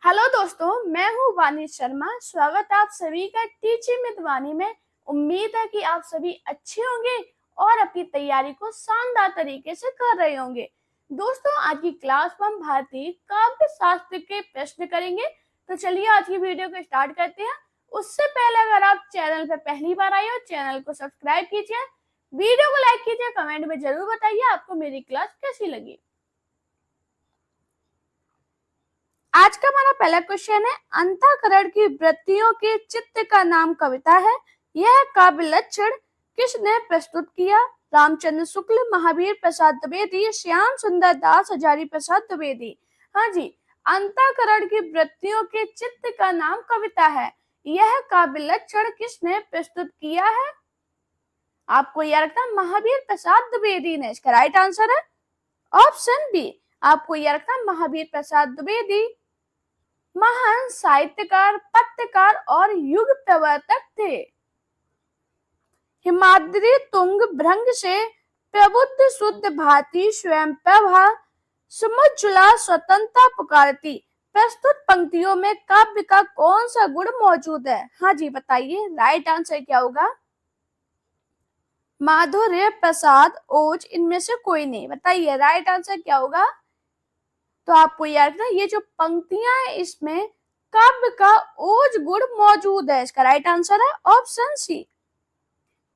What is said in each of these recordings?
Hello दोस्तों, मैं हूँ वानी शर्मा। स्वागत है आप सभी का टीचिंग विद वानी में। उम्मीद है कि आप सभी अच्छे होंगे और अपनी तैयारी को शानदार तरीके से कर रहे होंगे। दोस्तों, आज की क्लास में हम भारतीय काव्य शास्त्र के प्रश्न करेंगे। तो चलिए आज की वीडियो को स्टार्ट करते हैं। उससे पहले अगर आप चैनल पर पहली बार आए हो, चैनल को सब्सक्राइब कीजिए, वीडियो को लाइक कीजिए, कमेंट में जरूर बताइए आपको मेरी क्लास कैसी लगी। आज का हमारा पहला क्वेश्चन है, अंतःकरण की वृत्तियों के चित्त का नाम कविता है। यह काव्य लक्षण किसने प्रस्तुत किया? रामचंद्र शुक्ल, महावीर प्रसाद द्विवेदी, श्याम सुंदर दास, हजारी प्रसाद द्विवेदी। हाँ जी, अंतःकरण की वृत्तियों के चित्त का नाम कविता है। यह काव्य लक्षण किसने प्रस्तुत किया है? आपको याद रखना, महावीर प्रसाद द्विवेदी ने। इसका राइट आंसर है ऑप्शन बी। आपको याद रखना, महावीर प्रसाद द्विवेदी महान साहित्यकार, पत्रकार और युग प्रवर्तक थे। हिमाद्री तुंग भृंग से प्रबुद्ध शुद्ध भांति स्वयं प्रभा समुज्ज्वला स्वतंत्रता पुकारती। प्रस्तुत पंक्तियों में काव्य का कौन सा गुण मौजूद है? हाँ जी बताइए, राइट आंसर क्या होगा? माधुर्य, प्रसाद, ओज, इनमें से कोई नहीं। बताइए राइट आंसर क्या होगा? तो आपको याद रखना, ये जो पंक्तियां है इसमें काव्य का ओज गुण मौजूद है। इसका राइट आंसर है ऑप्शन सी।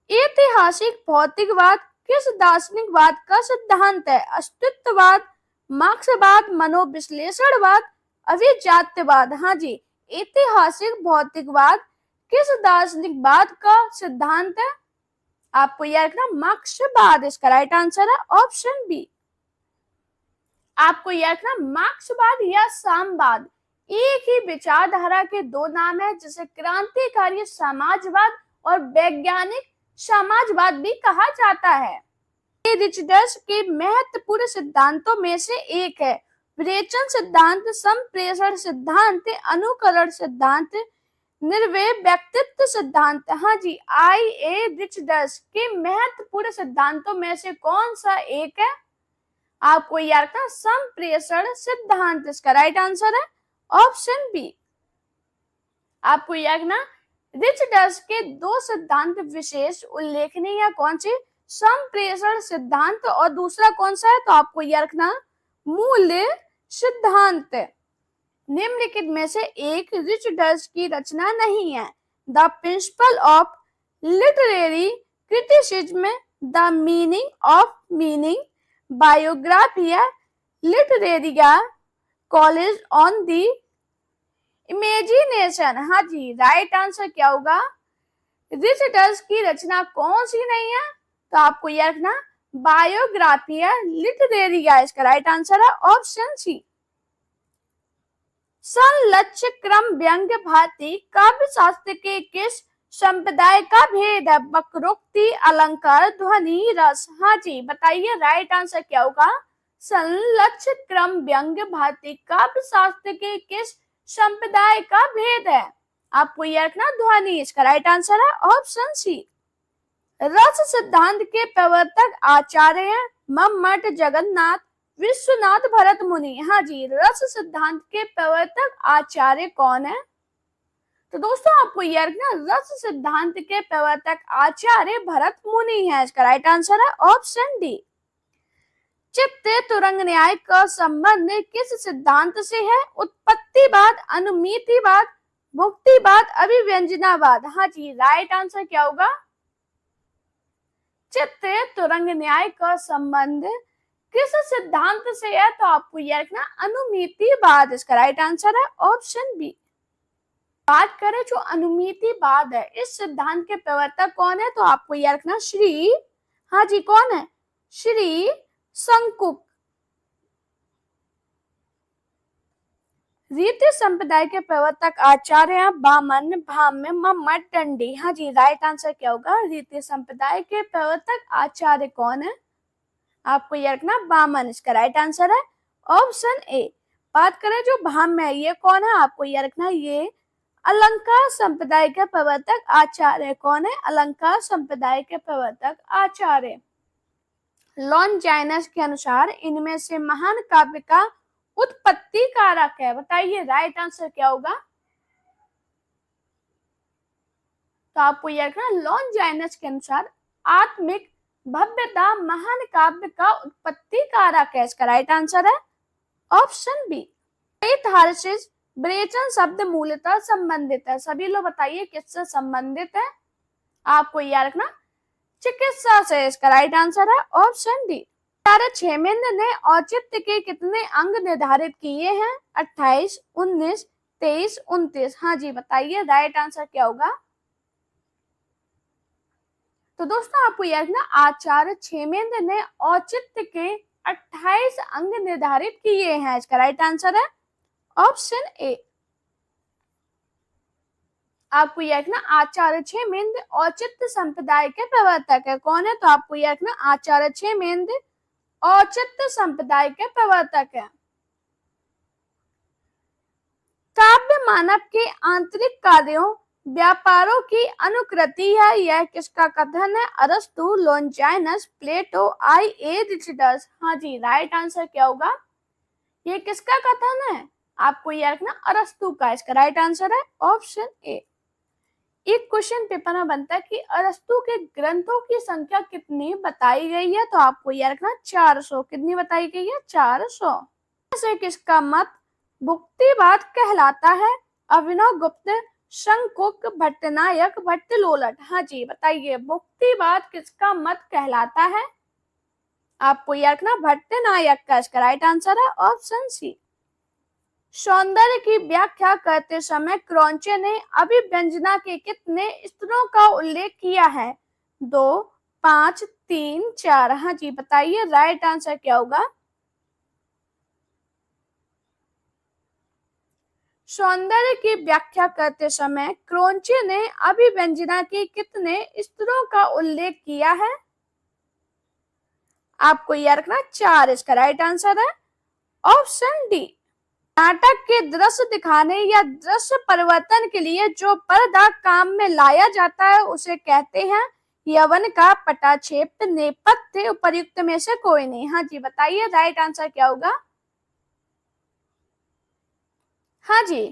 ऐतिहासिक भौतिकवाद किस दार्शनिकवाद का सिद्धांत है? अस्तित्ववाद, मार्क्सवाद, मनोविश्लेषणवाद, अभिजात्यवाद। हाँ जी, ऐतिहासिक भौतिकवाद किस दार्शनिकवाद का सिद्धांत है? आपको याद रखना, मार्क्सवाद। इसका राइट आंसर है ऑप्शन बी। आपको याद रखना, मार्क्सवाद या साम्यवाद एक ही विचारधारा के दो नाम है, जिसे क्रांतिकारी समाजवाद और वैज्ञानिक समाजवाद भी कहा जाता है। ये रिचर्ड्स के महत्वपूर्ण सिद्धांतों में से एक है। विवेचन सिद्धांत, संप्रेषण सिद्धांत, अनुकरण सिद्धांत, निर्वय व्यक्तित्व सिद्धांत। हाँ जी, आई.ए. रिचर्ड्स के महत्वपूर्ण सिद्धांतों में से कौन सा एक है? आपको याद रखना, संप्रेषण सिद्धांत। इसका राइट आंसर है ऑप्शन बी। आपको याद रखना, रिचर्ड्स के दो सिद्धांत विशेष उल्लेखनीय है। कौन से? संप्रेषण सिद्धांत और दूसरा कौन सा है? तो आपको याद रखना, मूल्य सिद्धांत। निम्नलिखित में से एक रिचर्ड्स की रचना नहीं है। The principle of literary criticism, the meaning of meaning, Biographia Literaria, college on the imagination. हाँ जी, राइट आंसर क्या होगा? रिचर्ड्स की रचना कौन सी नहीं है? तो आपको यह रखना, बायोग्राफिया लिटरेरिया। इसका राइट आंसर है ऑप्शन सी। संलक्ष्य क्रम व्यंग्य भारतीय काव्य शास्त्र के किस संप्रदाय का भेद है? वक्रोक्ति, अलंकार, ध्वनि, रस। हाँ जी बताइए, राइट आंसर क्या होगा? संलक्ष्य क्रम व्यंग्य भारतीय काव्य शास्त्र के किस संप्रदाय का भेद है? आपको यह रखना, ध्वनि। इसका राइट आंसर है ऑप्शन सी। रस सिद्धांत के प्रवर्तक आचार्य हैं मम्मट, जगन्नाथ, विश्वनाथ, भरत मुनि। हाँ जी, रस सिद्धांत के प्रवर्तक आचार्य कौन है? तो दोस्तों आपको याद रखना, रस सिद्धांत के प्रवर्तक आचार्य भरत मुनि है। इसका राइट आंसर है ऑप्शन डी। चित्त तुरंग न्याय का संबंध किस सिद्धांत से है? उत्पत्तिवाद, अनुमितिवाद, भुक्तिवाद, अभिव्यंजनावाद। हाँ जी, राइट आंसर क्या होगा? चित्त तुरंग न्याय का संबंध किस सिद्धांत से है? तो आपको यह रखना, अनुमितिवाद। इसका राइट आंसर है ऑप्शन बी। बात करें जो अनुमितिवाद है, इस सिद्धांत के प्रवर्तक कौन है? तो आपको यह रखना, श्री, हाँ जी कौन है? श्री शंकुक। रीति संप्रदाय के प्रवर्तक आचार्य हैं वामन, भाम्य, मम्मट, दंडी। हाँ जी, राइट आंसर क्या होगा? रीति संप्रदाय के प्रवर्तक आचार्य कौन है? आपको यह रखना, वामन। इसका राइट आंसर है ऑप्शन ए। बात करें जो भाम्य है, ये कौन है? आपको यह रखना, ये अलंकार संप्रदाय के प्रवर्तक आचार्य। कौन है? अलंकार संप्रदाय के प्रवर्तक आचार्य। लॉन्जाइनस के अनुसार इनमें से महान काव्य का उत्पत्ति कारक है। बताइए राइट आंसर क्या होगा। तो आपको यह रखना, लॉन्जाइनस के अनुसार आत्मिक भव्यता महान काव्य का उत्पत्ति कारक है। इसका राइट आंसर है ऑप्शन बी। कैथारसिस विरेचन शब्द मूलतः संबंधित है। सभी लोग बताइए किससे संबंधित है। आपको याद रखना चिकित्सा से। इसका राइट आंसर है ऑप्शन डी। क्षेमेंद्र ने औचित्य के कितने अंग निर्धारित किए हैं। 28, 19, 23, 29। हाँ जी बताइए राइट आंसर क्या होगा। तो दोस्तों आपको याद रखना आचार्य क्षेमेंद्र ने औचित्य के 28 अंग निर्धारित किए हैं। इसका राइट आंसर है ऑप्शन ए। आपको यह रखना आचार्य क्षेमेंद्र औचित्य संप्रदाय के प्रवर्तक है। कौन है। तो आपको यह रखना आचार्य क्षेमेंद्र औचित्य संप्रदाय के प्रवर्तक है। काव्य मानव के आंतरिक कार्यों व्यापारों की अनुकृति है। यह किसका कथन है। अरस्तु, लॉन्जाइनस, प्लेटो, एरिस्टोटल। हाँ जी राइट आंसर क्या होगा। ये किसका कथन है। आपको यह रखना अरस्तु का। इसका राइट आंसर है ऑप्शन ए। एक क्वेश्चन पेपर में बनता है कि अरस्तु के ग्रंथों की संख्या कितनी बताई गई है। तो आपको यह रखना 400। कितनी बताई गई है 400। से किसका मत भुक्तिवाद कहलाता है। अभिनव गुप्त, शंकुक, भट्टनायक, भट्टलोलट। हाँ जी बताइए भुक्तिवाद किसका मत कहलाता है। आपको यह रखना भट्टनायक का। इसका राइट आंसर है ऑप्शन सी। सौंदर्य की व्याख्या करते समय क्रौंचे ने अभिव्यंजना के कितने स्तरों का उल्लेख किया है। 2, 5, 3, 4। हाँ जी बताइए राइट आंसर क्या होगा। सौंदर्य की व्याख्या करते समय क्रौंचे ने अभिव्यंजना के कितने स्तरों का उल्लेख किया है। आपको यह रखना 4। इसका राइट आंसर है ऑप्शन डी। नाटक के दृश्य दिखाने या दृश्य परिवर्तन के लिए जो पर्दा काम में लाया जाता है उसे कहते हैं यवन का, पटाक्षेप, नेपथ्य, उपर्युक्त में से कोई नहीं। हाँ जी बताइए राइट आंसर क्या होगा। हाँ जी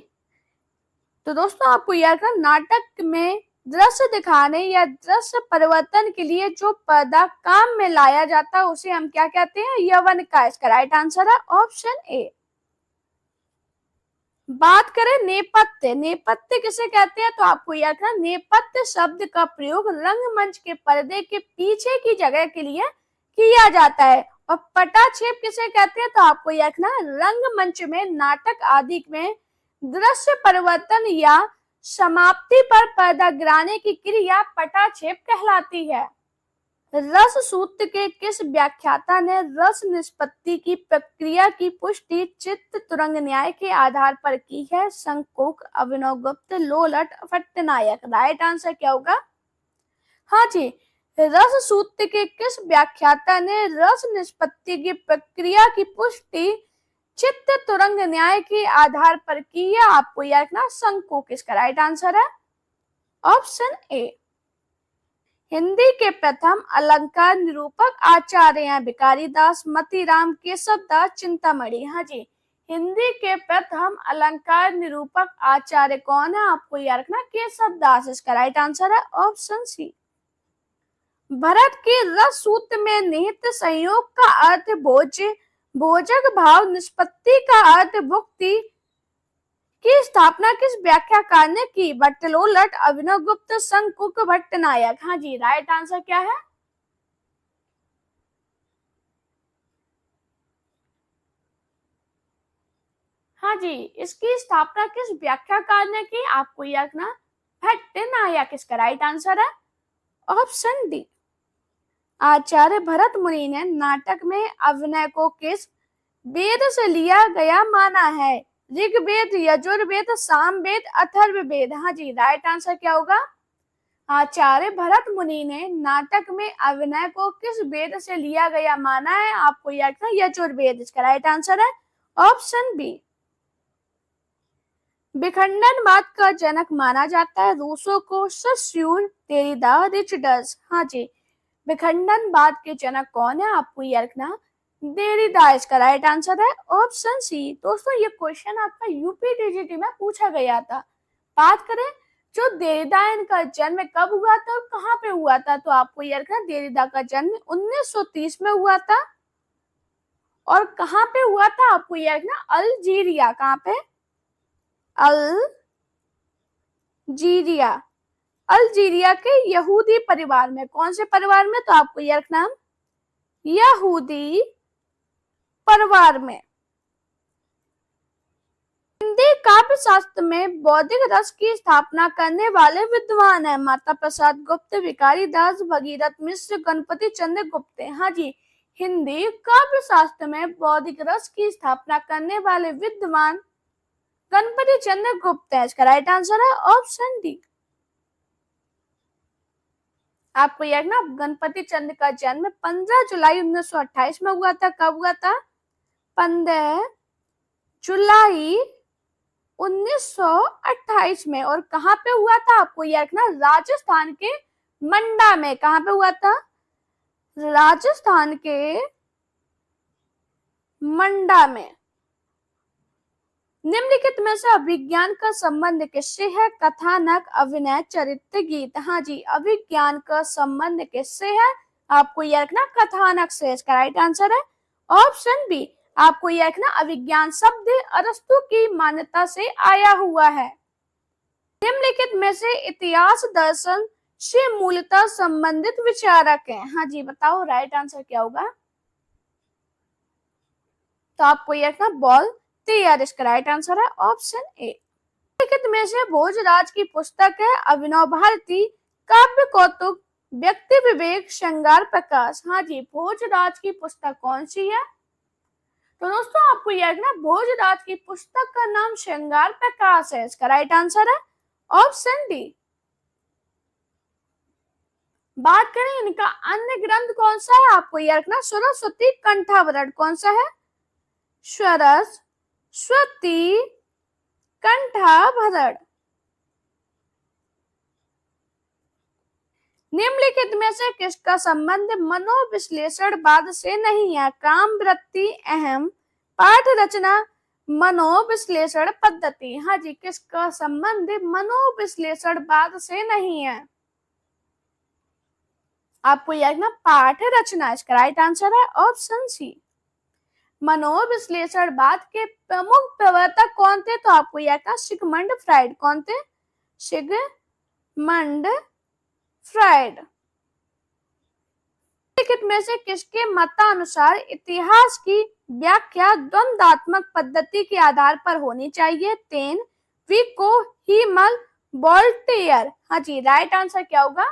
तो दोस्तों आपको याद रखना नाटक में दृश्य दिखाने या दृश्य परिवर्तन के लिए जो पर्दा काम में लाया जाता है उसे हम क्या कहते हैं यवन का। इसका राइट आंसर है ऑप्शन ए। बात करें नेपथ्य। नेपथ्य किसे कहते हैं। तो आपको याद रखना नेपथ्य शब्द का प्रयोग रंगमंच के पर्दे के पीछे की जगह के लिए किया जाता है। और पटाक्षेप किसे कहते हैं। तो आपको याद रखना रंगमंच में नाटक आदि में दृश्य परिवर्तन या समाप्ति पर पर्दा गिराने की क्रिया पटाक्षेप कहलाती है। रस सूत्र के किस व्याख्याता ने रस निष्पत्ति की प्रक्रिया की पुष्टि चित्त तुरंग न्याय के आधार पर की है। शंकुक, अभिनव गुप्त, लोलट, भट्टनायक। राइट आंसर क्या होगा। हाँ जी रस सूत्र के किस व्याख्याता ने रस निष्पत्ति की प्रक्रिया की पुष्टि चित्त तुरंग न्याय के आधार पर की है। आपको याद रखना शंकुक। इसका राइट आंसर है ऑप्शन ए। हिंदी के प्रथम अलंकार निरूपक आचार्य हैं भिखारी दास, मतीराम, केशव दास, चिंतामणि। हाँ जी हिंदी के प्रथम अलंकार निरूपक आचार्य कौन है। आपको याद रखना केशव दास। इसका राइट आंसर है ऑप्शन सी। भरत के रस सूत्र में निहित संयोग का अर्थ भोज्य, भोजक भाव, निष्पत्ति का अर्थ भुक्ति की स्थापना किस व्याख्याकार ने की। भट्टलोलट, अभिनव गुप्त, शंकुक, भट्टनायक। हाँ जी राइट आंसर क्या है। हाँ जी इसकी स्थापना किस व्याख्याकार ने की। आपको याद रखना भट्टनायक। इसका राइट आंसर है ऑप्शन डी। आचार्य भरत मुनि ने नाटक में अभिनय को किस वेद से लिया गया माना है। ऋग्वेद, यजुर्वेद, सामवेद, अथर्ववेद। हाँ जी राइट आंसर क्या होगा। आचार्य भरत मुनि ने नाटक में अभिनय को किस वेद से लिया गया माना है। आपको याद रखना यजुर्वेद। इसका राइट आंसर है ऑप्शन बी। विखंडनवाद का जनक माना जाता है रूसो को, सस्यूर, देरिदा, रिचर्ड्स। हाँ जी विखंडनवाद के जनक कौन है। आपको याद रखना देरिदा इसका राइट आंसर है ऑप्शन सी। दोस्तों ये क्वेश्चन आपका यूपीटीजीटी में पूछा गया था। बात करें जो देरिदा इनका जन्म कब हुआ था और कहाँ पे हुआ था, तो आपको याद रखना देरिदा का जन्म 1930 में हुआ था और कहाँ पे हुआ था आपको याद रखना अल्जीरिया। कहाँ पे? अल्जीरिया। अल्जीरिया के यहूदी परिवार में। कौन से परिवार में? तो आपको यह रखना यहूदी परिवार में। हिंदी काव्य शास्त्र में बौद्धिक रस की स्थापना करने वाले विद्वान है माता प्रसाद गुप्त, भिखारी दास, भगीरथ मिश्र, गणपति चंद्र गुप्त। हाँ जी, हिंदी काव्य शास्त्र में बौद्धिक रस की स्थापना करने वाले विद्वान गणपति चंद्र गुप्त है। इसका राइट आंसर है ऑप्शन डी। आपको याद ना गणपति चंद्र का जन्म 15 जुलाई 1928 में हुआ था। कब हुआ था? 15 जुलाई 1928 में। और कहाँ पे हुआ था? आपको याद रखना राजस्थान के मंडा में। कहाँ पे हुआ था? राजस्थान के मंडा में। निम्नलिखित में से अभिज्ञान का संबंध किससे है? कथानक, अभिनय, चरित्र, गीत। हाँ जी, अभिज्ञान का संबंध किससे है? आपको यह रखना कथानक से। इसका राइट आंसर है ऑप्शन बी। आपको यह रखना अभिज्ञान शब्द अरस्तु की मान्यता से आया हुआ है। निम्नलिखित में से इतिहास दर्शन से मूलतः संबंधित विचारक हैं। हाँ जी, बताओ राइट आंसर क्या होगा? तो आपको यह रखना बॉल तैयार। इसका राइट आंसर है ऑप्शन ए। निम्नलिखित में से भोजराज की पुस्तक है अभिनव भारती, काव्य कौतुक, व्यक्ति विवेक, श्रृंगार प्रकाश। हाँ जी, भोजराज की पुस्तक कौन सी है? तो दोस्तों आपको याद रखना भोजराज की पुस्तक का नाम श्रृंगार प्रकाश है। इसका राइट आंसर है ऑप्शन डी। बात करें इनका अन्य ग्रंथ कौन सा है? आपको याद रखना सरस्वती कंठावरण। कौन सा है? सरस्वती कंठाभरण। निम्नलिखित में से किसका संबंध मनोविश्लेषणवाद से नहीं है? काम, वृत्ति, अहम, पाठ रचना, मनोविश्लेषण पद्धति। हाँ जी, किसका संबंध मनोविश्लेषणवाद से नहीं है? आपको याद रखना पाठ रचना। इसका राइट आंसर है ऑप्शन सी। मनोविश्लेषणवाद के प्रमुख प्रवर्तक कौन थे? तो आपको याद रखना सिगमंड फ्राइड। कौन थे? Sigmund Freud. निम्नलिखित में से किसके मतानुसार इतिहास की व्याख्या द्वंद्वात्मक पद्धति के आधार पर होनी चाहिए? Ten, Vicco, haemal, Voltaire. हाँ जी, राइट आंसर क्या होगा?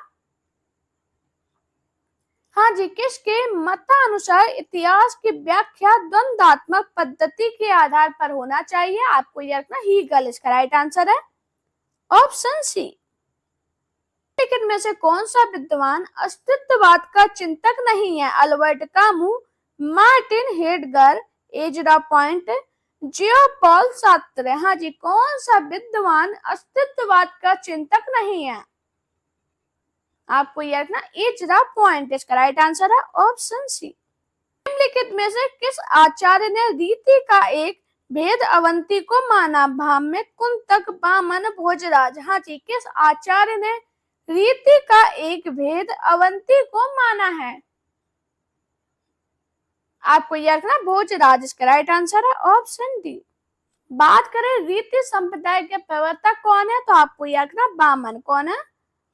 हाँ जी, किसके मतानुसार इतिहास की व्याख्या द्वंद्वात्मक पद्धति के आधार पर होना चाहिए? आपको यह रखना हीगल। इसका राइट आंसर है ऑप्शन सी। निम्नलिखित में से कौन सा विद्वान अस्तित्ववाद का चिंतक नहीं है? Albert Camus, Martin Heidegger, Ezra Pound, Jean Paul Sartre. हाँ जी, कौन सा विद्वान अस्तित्ववाद का चिंतक नहीं है? आपको यह रखना एजरा पॉइंट। इसका राइट आंसर है ऑप्शन सी। निम्नलिखित में से किस आचार्य ने रीति का एक भेद अवंती को माना? भाम्य, कुंतक, बामन, भोजराज। हाँ जी, किस आचार्य ने रीति का एक भेद अवंती को माना है? आपको यह रखना भोजराज। इसका राइट आंसर है ऑप्शन डी। बात करें रीति संप्रदाय के प्रवर्तक कौन है? तो आपको यह रखना बामन। कौन है?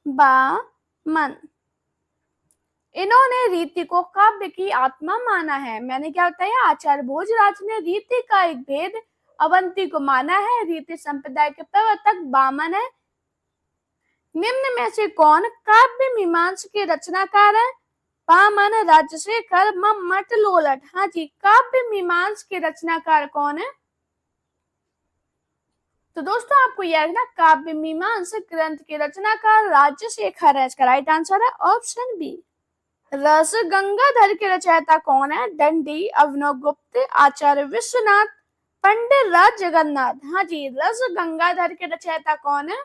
बामन। इन्होंने रीति को काव्य की आत्मा माना है। मैंने क्या बताया? आचार्य भोजराज ने रीति का एक भेद अवंती को माना है। रीति संप्रदाय के प्रवर्तक बामन है। निम्न में से कौन काव्य मीमांसा के रचनाकार है? बामन, राजशेखर, मम्मट, लोलट। हाँ जी, काव्य मीमांसा के रचनाकार कौन है? तो दोस्तों आपको याद रखना काव्य मीमांसा ग्रंथ के रचनाकार राजशेखर है। इसका राइट आंसर है ऑप्शन बी। रस गंगाधर के रचयिता कौन है? दंडी, अभिनव गुप्त, आचार्य विश्वनाथ, पंडित राज जगन्नाथ। हाँ जी, रस गंगाधर के रचयिता कौन है?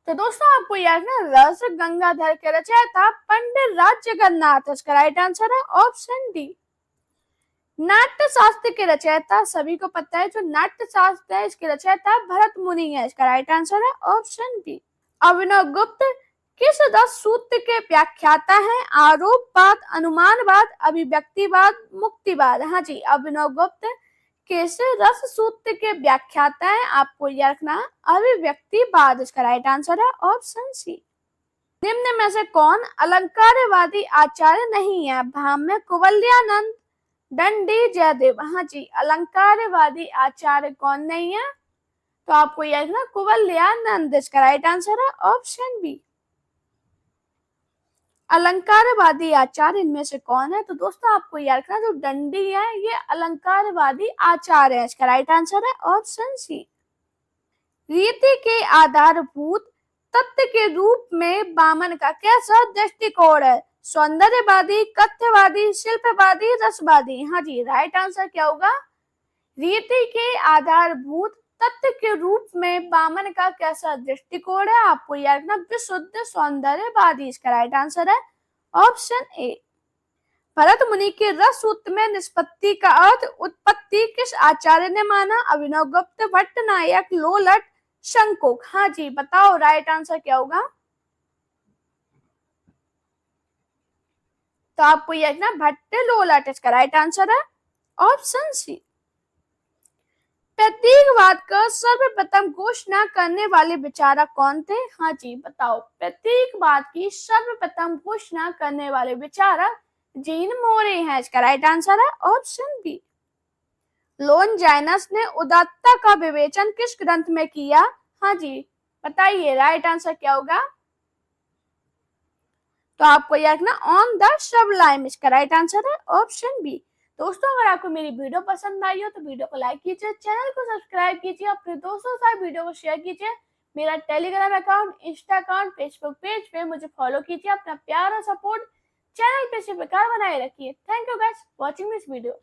तो दोस्तों आपको याद रखना रस गंगाधर के रचयिता पंडित राज जगन्नाथ। इसका राइट आंसर है ऑप्शन डी। नाट्य शास्त्र के रचयिता, सभी को पता है जो नाट्य शास्त्र है इसके रचयिता भरत मुनि है। इसका राइट आंसर है ऑप्शन बी। अभिनव गुप्त किस 10 सूत्र के व्याख्याता हैं? आरोपवाद, अनुमानवाद, अभिव्यक्तिवाद, मुक्तिवाद। हाँ जी, अभिनव गुप्त किस रस सूत्र के व्याख्याता हैं? आपको याद रखना अभिव्यक्तिवाद। इसका राइट आंसर है ऑप्शन सी। निम्न में से कौन अलंकारवादी आचार्य नहीं है? भाम्य, कुवलयानंद, दंडी, जयदेव। हाँ जी, अलंकारवादी आचार्य कौन नहीं है? तो आपको याद रखना कुवलयानंद। इसका राइट आंसर है ऑप्शन बी। अलंकारवादी आचार्य इनमें से कौन है? तो दोस्तों आपको याद रखना जो दंडी है ये अलंकारवादी आचार्य है। इसका राइट आंसर है ऑप्शन सी। रीति के आधारभूत तत्व के रूप में वामन का कैसा दृष्टिकोण है? सौंदर्यवादी, कथ्यवादी, शिल्पवादी, रसवादी। हाँ जी, राइट आंसर क्या होगा? रीति के आधारभूत तत्व के रूप में वामन का कैसा दृष्टिकोण है? आपको याद रखना विशुद्ध सौंदर्यवादी। इसका राइट आंसर है ऑप्शन ए। भरत मुनि के रस सूत्र में निष्पत्ति का अर्थ उत्पत्ति किस आचार्य ने माना? अभिनव गुप्त, भट्टनायक, लोलट, शंकुक। हाँ जी, बताओ राइट आंसर क्या होगा? तो आपको यह ना भट्ट, लोलट। इसका राइट आंसर है ऑप्शन सी। प्रतीकवाद का सर्वप्रथम घोषणा करने वाले विचारक कौन थे? हाँ जी, बताओ प्रतीकवाद की सर्वप्रथम घोषणा करने वाले विचारक जीन मोरे हैं। इसका राइट आंसर है ऑप्शन बी। लोनजाइनस ने उदात्तता का विवेचन किस ग्रंथ में किया? हाँ जी, बताइए राइट आंसर क्या होगा? तो आपको याद रखना ऑन द सबलाइम। इसका राइट आंसर है ऑप्शन बी। दोस्तों अगर आपको मेरी वीडियो पसंद आई हो तो वीडियो को लाइक कीजिए, चैनल को सब्सक्राइब कीजिए, अपने दोस्तों के साथ वीडियो को शेयर कीजिए। मेरा Telegram account, Insta account, Facebook page पे मुझे फॉलो कीजिए। अपना प्यार और सपोर्ट चैनल पे इसी प्रकार बनाए रखिए। Thank you guys watching this video.